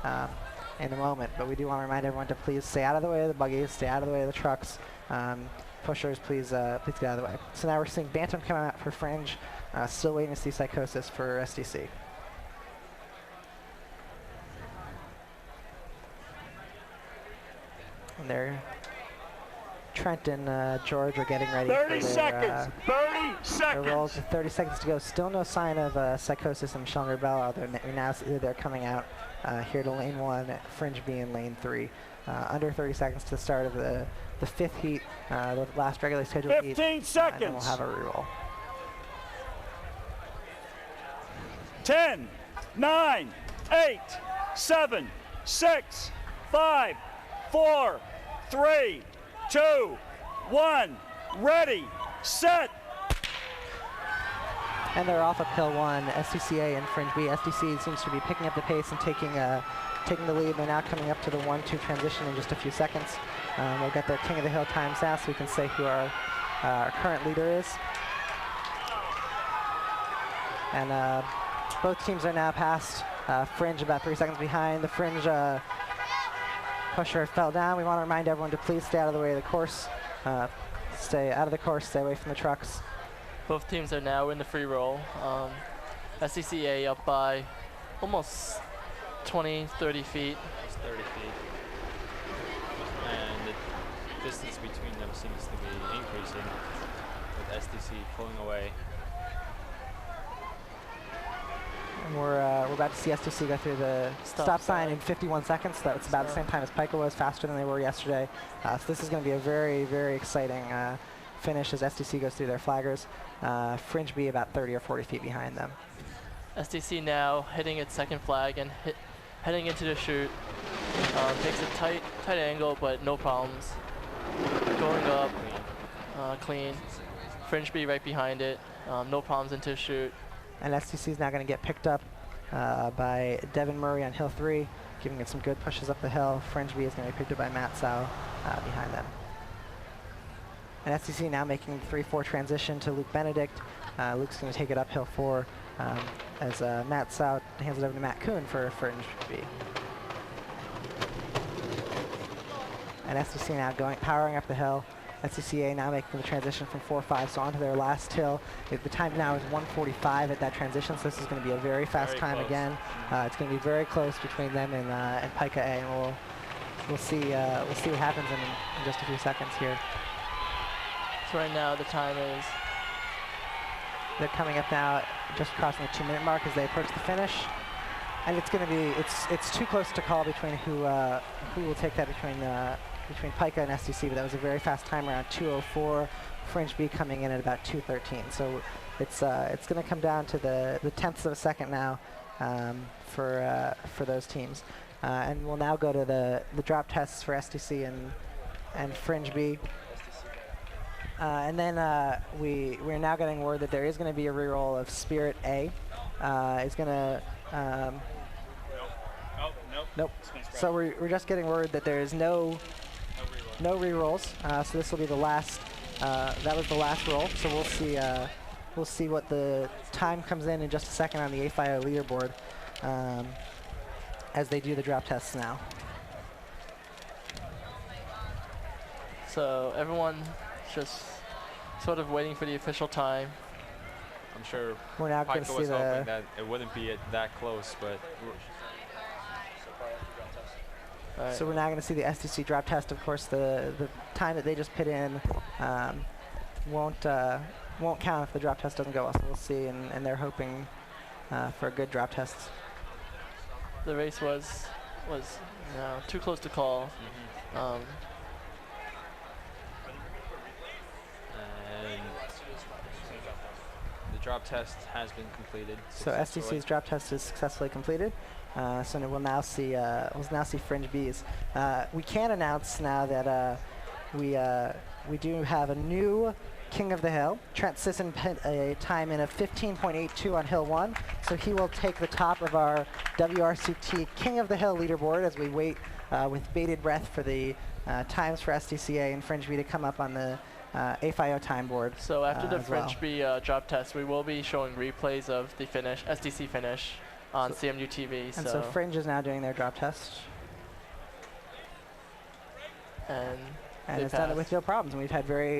in a moment. But we do want to remind everyone to please stay out of the way of the buggies, stay out of the way of the trucks. Pushers, please get out of the way. So now we're seeing Bantam come out for Fringe. Still waiting to see Psychosis for SDC. And there, Trent and George are getting ready 30 for their, seconds. 30 seconds. their rolls. With 30 seconds to go. Still no sign of Psychosis and Michelle Rebel. Although now they're coming out here to lane 1, Fringe B in lane 3. Under 30 seconds to the start of the 5th heat, the last regularly scheduled 15 heat. 15 seconds. And then we'll have a reroll. 10, 9, 8, 7, 6, 5, 4, 3, 2, 1. Ready, set. And they're off of hill 1, SDC A and Fringe B. SDC seems to be picking up the pace and taking the lead. They're now coming up to the 1-2 transition in just a few seconds. We'll get their King of the Hill times now so we can say who our current leader is. And both teams are now past. Fringe about 3 seconds behind. The Fringe pusher fell down. We want to remind everyone to please stay out of the way of the course. Stay out of the course, stay away from the trucks. Both teams are now in the free roll. SDC A up by almost 20, 30 feet. It's 30 feet. And the distance between them seems to be increasing, with SDC pulling away. And we're about to see SDC go through the stop sign in 51 seconds. That's about the same time as PiKA was, faster than they were yesterday. So this is going to be a very, very exciting finish as SDC goes through their flaggers. Fringe B about 30 or 40 feet behind them. SDC now hitting its second flag and heading into the chute. Takes a tight angle, but no problems. Going up, clean. Fringe B right behind it. No problems into the chute. And SDC is now going to get picked up by Devin Murray on hill 3, giving it some good pushes up the hill. Fringe B is going to be picked up by Matt Sau behind them. And SDC now making the 3-4 transition to Luke Benedict. Luke's going to take it up hill 4 as Matt Sau hands it over to Matt Kuhn for Fringe B. And SDC now powering up the hill. SDC A now making the transition from 4-5, so onto their last hill. The time now is 1:45 at that transition, so this is going to be a very fast time again. It's going to be very close between them and PiKA A, and we'll see what happens in just a few seconds here. So right now the time is. They're coming up now, just crossing the 2-minute mark as they approach the finish, and it's going to be it's too close to call between who will take that between PiKA and SDC, but that was a very fast time around 2:04. Fringe B coming in at about 2:13. So it's going to come down to the tenths of a second now for those teams. And we'll now go to the drop tests for SDC and Fringe B. And then we're now getting word that there is going to be a reroll of Spirit A. It's going to nope. So we're just getting word that there is no rerolls. So this will be the last. That was the last roll. So we'll see what the time comes in just a second on the A5O leaderboard as they do the drop tests now. So everyone just sort of waiting for the official time. I'm sure we're now going to see was hoping that it wouldn't be that close, but. Right. So we're now going to see the SDC drop test. Of course, the time that they just put in won't count if the drop test doesn't go well. So we'll see, and they're hoping for a good drop test. The race was too close to call. And the drop test has been completed. So SDC's drop test is successfully completed. So we'll now see Fringe B's. We can announce now that we do have a new King of the Hill. Trent Sisson put a time in of 15.82 on Hill 1, so he will take the top of our WRCT King of the Hill leaderboard as we wait with bated breath for the times for SDC A and Fringe B to come up on the A5O time board. So after the Fringe B drop test, we will be showing replays of the SDC finish on CMU TV. And so Fringe is now doing their drop test. And it's done it with no problems. And we've had very